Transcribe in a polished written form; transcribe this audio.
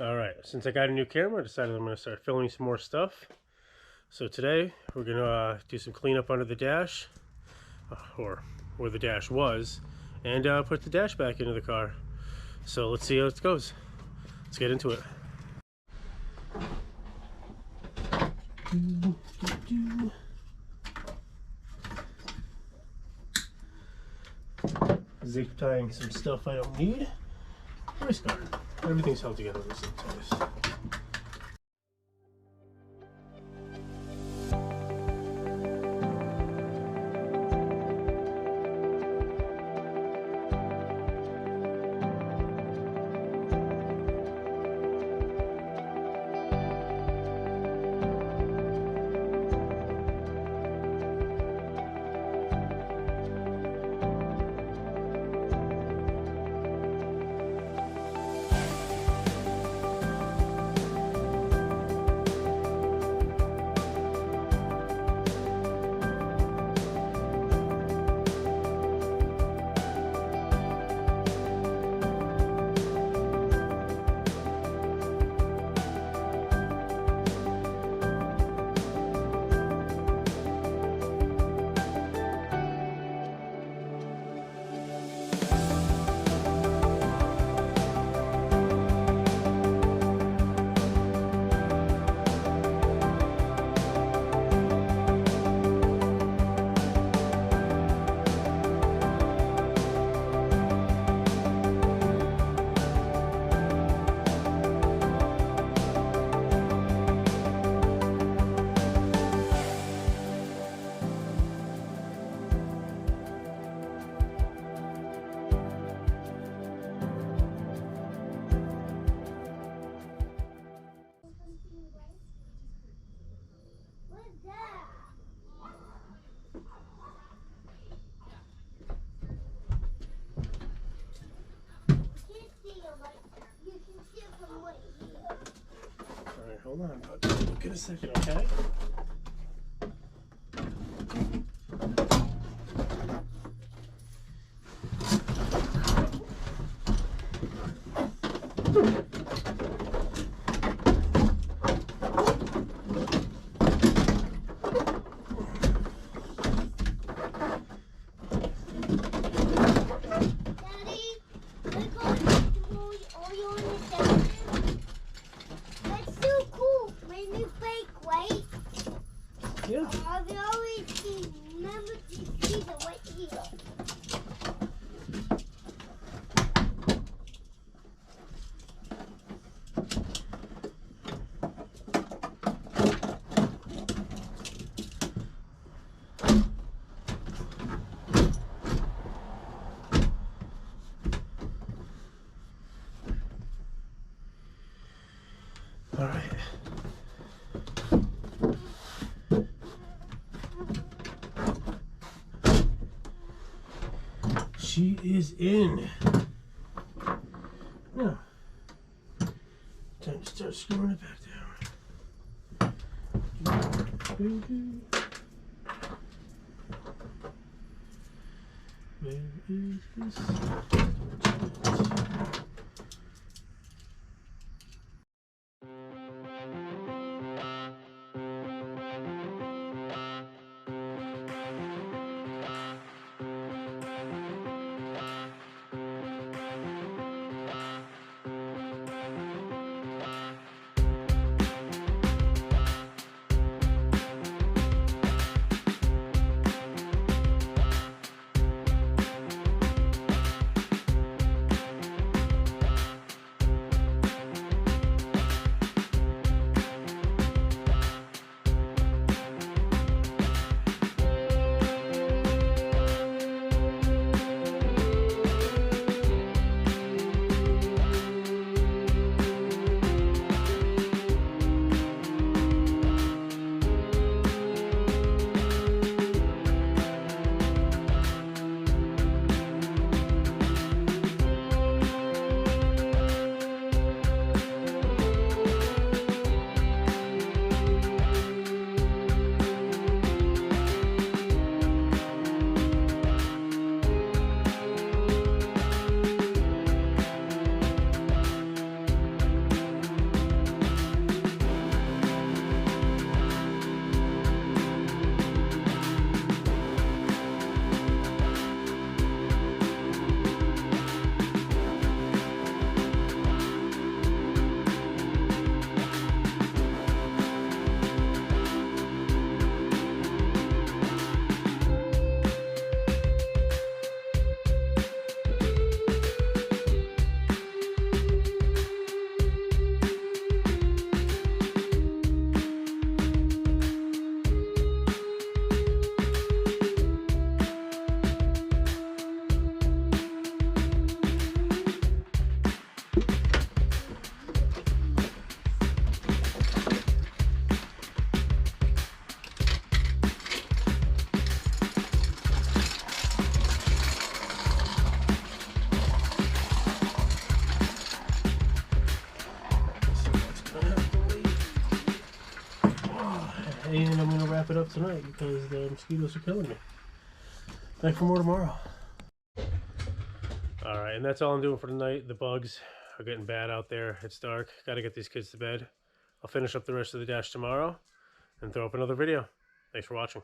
Alright, since I got a new camera, I decided I'm going to start filming some more stuff. So today, we're going to do some cleanup under the dash, or where the dash was, and put the dash back into the car. So let's see how it goes. Let's get into it. Zip tying some stuff I don't need. Race car. Everything's held together with zip ties. Alright, hold on, bud. Look in a second, okay? Yeah. I've always seen, remember to see the right here. All right. She is in. Now, time to start screwing it back down. Where is this? And I'm going to wrap it up tonight because the mosquitoes are killing me. Back for more tomorrow. Alright, and that's all I'm doing for tonight. The bugs are getting bad out there. It's dark. Got to get these kids to bed. I'll finish up the rest of the dash tomorrow and throw up another video. Thanks for watching.